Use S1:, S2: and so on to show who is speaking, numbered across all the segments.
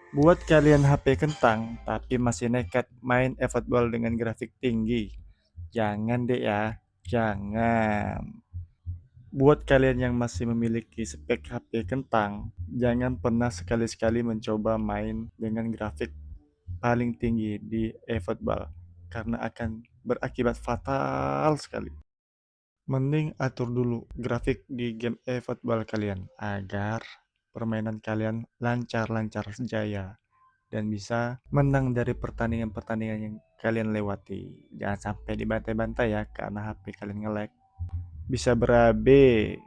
S1: Buat kalian HP kentang tapi masih nekat main eFootball dengan grafik tinggi, jangan deh ya, jangan. Buat kalian yang masih memiliki spek HP kentang, jangan pernah sekali-sekali mencoba main dengan grafik paling tinggi di eFootball karena akan berakibat fatal sekali. Mending atur dulu grafik di game eFootball kalian agar permainan kalian lancar-lancar jaya dan bisa menang dari pertandingan-pertandingan yang kalian lewati. Jangan sampai dibantai-bantai ya karena HP kalian nge-lag. Bisa berabe.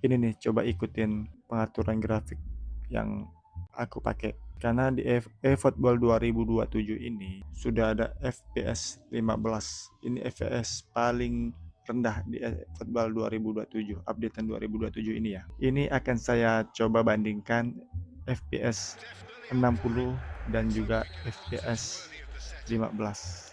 S1: Ini nih coba ikutin pengaturan grafik yang aku pakai. Karena di eFootball 2027 ini sudah ada FPS 15. Ini FPS paling rendah di eFootball 2027, updatean 2027 ini ya. Ini akan saya coba bandingkan FPS 60 dan juga FPS 15.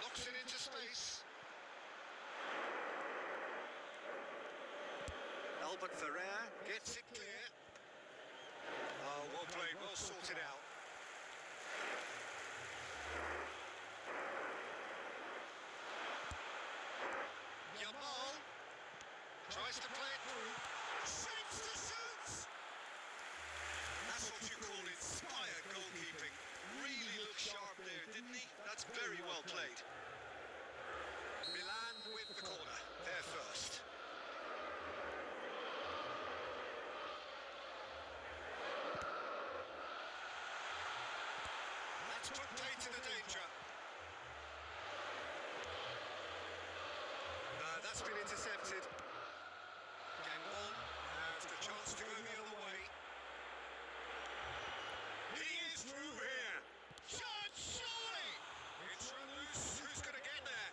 S2: Knocks it into space. Albert Ferrer gets it clear. Oh, well played, well sorted out. Yamal tries to play it through. Shoots to shoots. That's what you call inspired goalkeeping. Really looked sharp there, didn't he? That's very well played. Milan with the corner, there first. That's put play to the danger. That's been intercepted. Gangwon has the chance to go the other way. He is through here. Shot, surely! It's loose. Who's going to get there?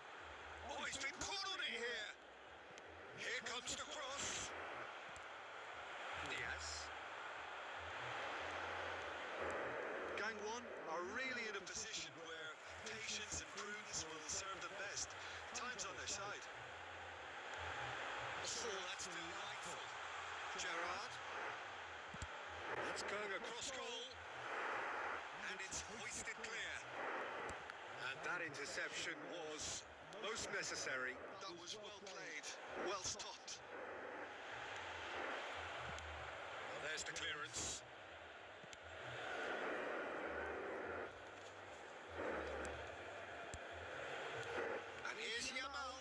S2: Oh, he's been caught on it here. Here comes the cross. Diaz. Gangwon are really in a position where patience and prudence will serve them best. Time's on their side. Oh, that's delightful. Gerrard. That's going across goal. And it's hoisted clear. And that interception was most necessary. That was well played, well stopped. Well, there's the clearance. And here's Yamal.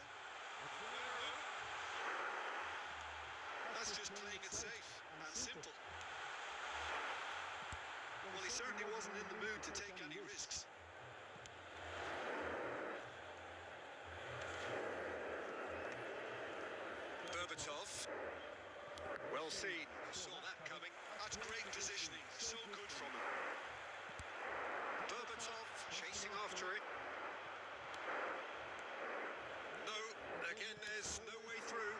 S2: That's just playing it safe and simple. Well, he certainly wasn't in the mood to take any risks. Berbatov. Well seen. Saw that coming. That's great positioning. So good from him. Berbatov chasing after it. No. Again, there's no way through.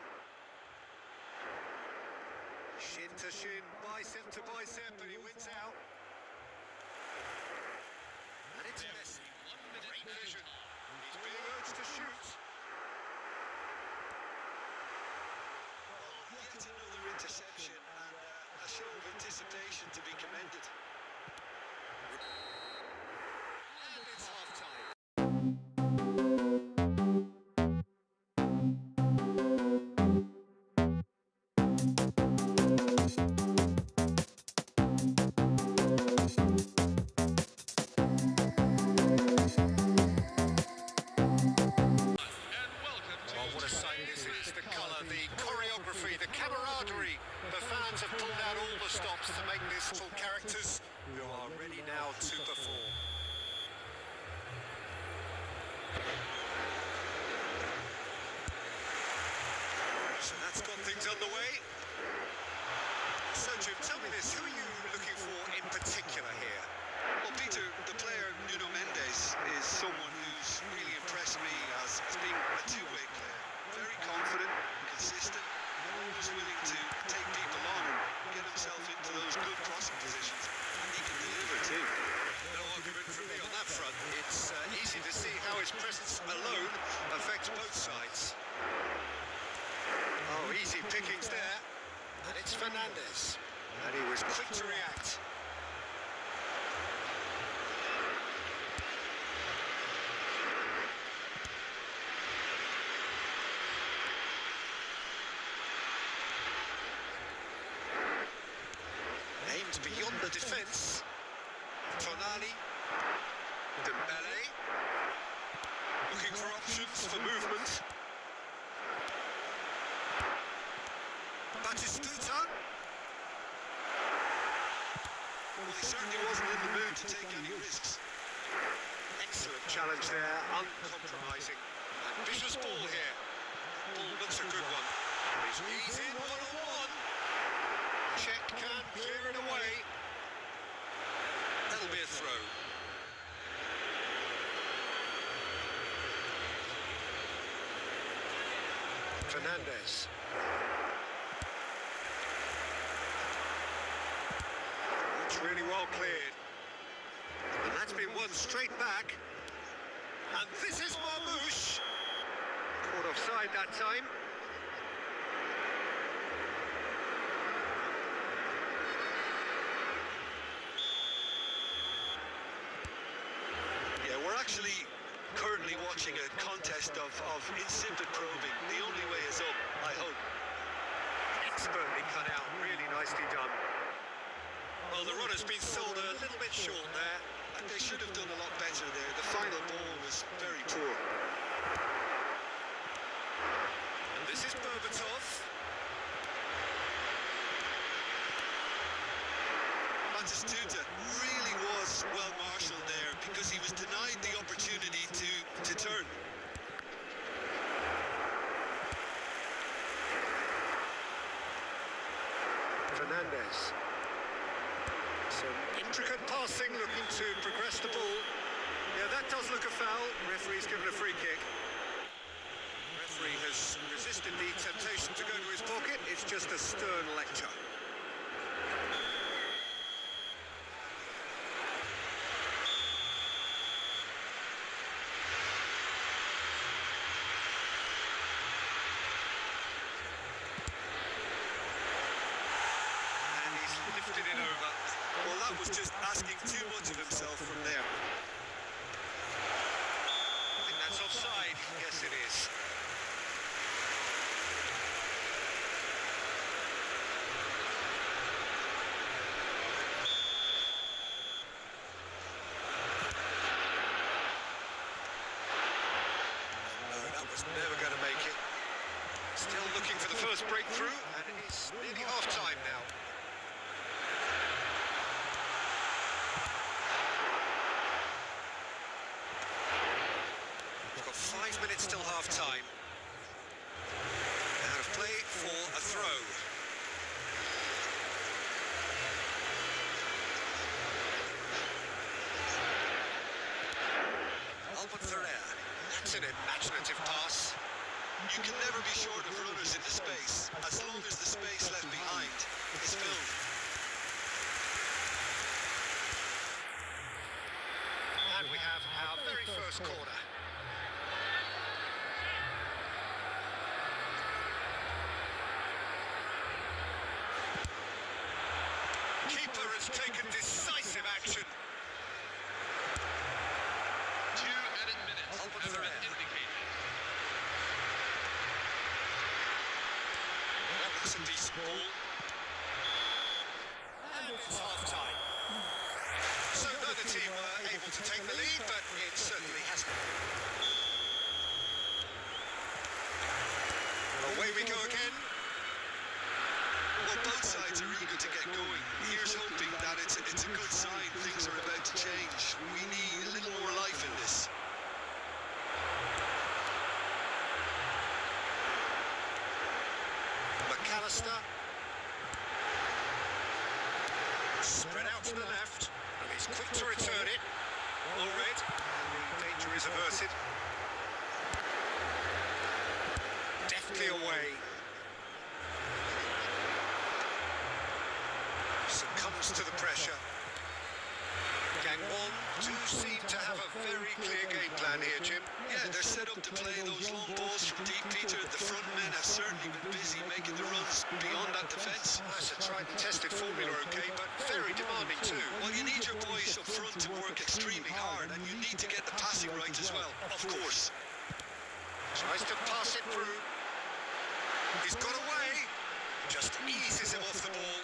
S2: Shin to shin, bicep to bicep, and he wins out. And it's Messi. Great vision. He's being urged to shoot. Well, yet another interception and a show of anticipation to be commended. And it's half-time. That's got things underway. So, Jim, tell me this, who are you looking for in particular here?
S3: Well, Peter, the player Nuno Mendes is someone who's really impressed me as being a two-way player. Very confident, consistent, always willing to take people on and get himself into those good crossing positions. And he can deliver too.
S2: No argument from me on that front. It's easy to see how his presence alone affects both sides. Oh, easy pickings there. And it's Fernandes. And he was quick to react. Aimed beyond the defence. Tonali. Dembele. Looking for options for movement. Batistuta.
S3: Well, he certainly wasn't in the mood to take any risks.
S2: Excellent challenge there, uncompromising. Ambitious ball here. Ball looks a good one. He's in one-on-one. Czech can clear it away. That'll be a throw. Fernandes. It's really well cleared. And that's been won straight back. And this is Marmoush. Caught offside that time.
S3: Yeah, we're actually currently watching a contest of insipid probing. The only way is up, I hope.
S2: Expertly cut out, really nicely done. Well, the run has been sold a little bit short there.
S3: And they should have done a lot better there. The final ball was very poor.
S2: And this is Berbatov.
S3: Batistuta really was well marshalled there because he was denied the opportunity to turn.
S2: Fernandes. Some intricate passing, looking to progress the ball. Yeah, that does look a foul. Referee's given a free kick. Referee has resisted the temptation to go to his pocket. It's just a stern lecture. And he's lifted it over.
S3: Well, that was just asking too much of himself from there.
S2: I think that's offside. Yes, it is. No, that was never going to make it. Still looking for the first breakthrough, and it's nearly half-time now. We've got 5 minutes till half-time. Out of play for a throw. Albert Ferrer. That's an imaginative pass.
S3: You can never be short of runners in the space, as long as the space left behind is filled.
S2: And we have our very first corner. Keeper has taken decisive action.
S4: 2 added minutes
S2: Albert
S4: have been
S2: Ferrer.
S4: indicated.
S2: That looks a decent ball. And it's half-time. So neither team were able to take the lead, but it certainly hasn't. Away we go again.
S3: Well, both sides are eager to get going. Here's hoping that it's a good sign things are about to change. We need a little more life in this.
S2: Costa. Spread out to the left, and he's quick to return it. All red, and the danger is averted. Deftly away. Succumbs to the pressure. Gangwon do seem to have a very clear game plan here, Jim.
S3: Yeah, they're set up to play those long balls from deep, Peter. The front men have certainly been busy making the runs beyond that defence.
S2: That's a tried and tested formula, okay, but very demanding too.
S3: Well, you need your boys up front to work extremely hard, and you need to get the passing right as well, of course.
S2: Tries to pass it through. He's got away. Just eases him off the ball.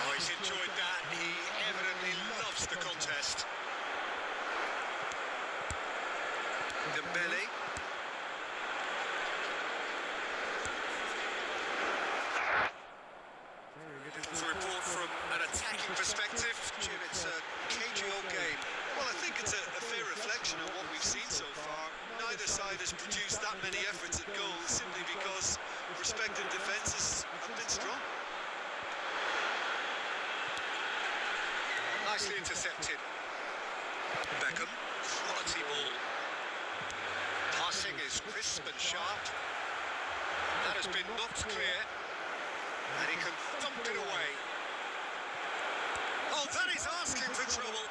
S2: Oh, he's enjoyed that. He evidently loves the contest. Dembele. To report from an attacking perspective, Jim, it's a cagey old game.
S3: Well, I think it's a fair reflection of what we've seen so far. Neither side has produced that many efforts at goal simply because respective defences have been strong.
S2: Nicely intercepted. Beckham, quality ball. Passing is crisp and sharp. That has been knocked clear. And he can thump it away. Oh, that is asking for trouble.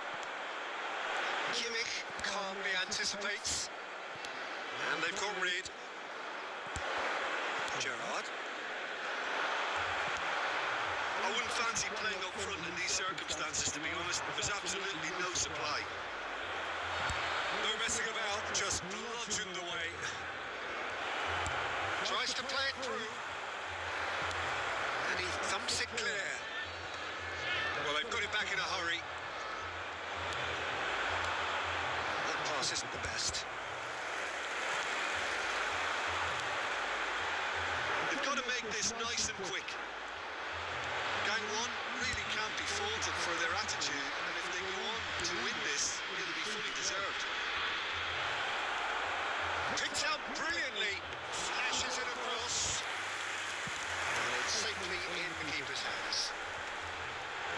S2: Kimmich calmly anticipates. And they've got rid. Gerrard.
S3: I wouldn't fancy playing up front in these circumstances, to be honest. There's absolutely no supply.
S2: No messing about, just bludgeoned away. Tries to play it through. And he thumps it clear. Well, they've got it back in a hurry. That pass isn't the best.
S3: They've got to make this nice and quick. Gangwon really can't be faulted for their attitude, and if they go on to win this, it'll be fully deserved.
S2: Picks out brilliantly. Flashes it across. And it's safely in the keeper's hands.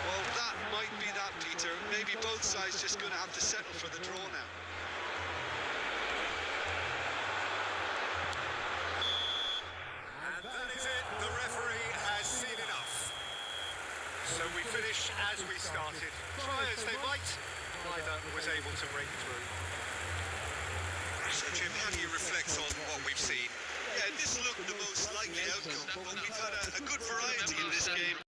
S3: Well, that might be that, Peter. Maybe both sides just going to have to settle for the draw now.
S2: And that is it. The referee has seen enough. So we finish as we started. Try as they might, neither was able to break through.
S3: So, Jim, how do you reflect on what we've seen? Yeah, this looked the most likely outcome, but we've had a good variety in this game.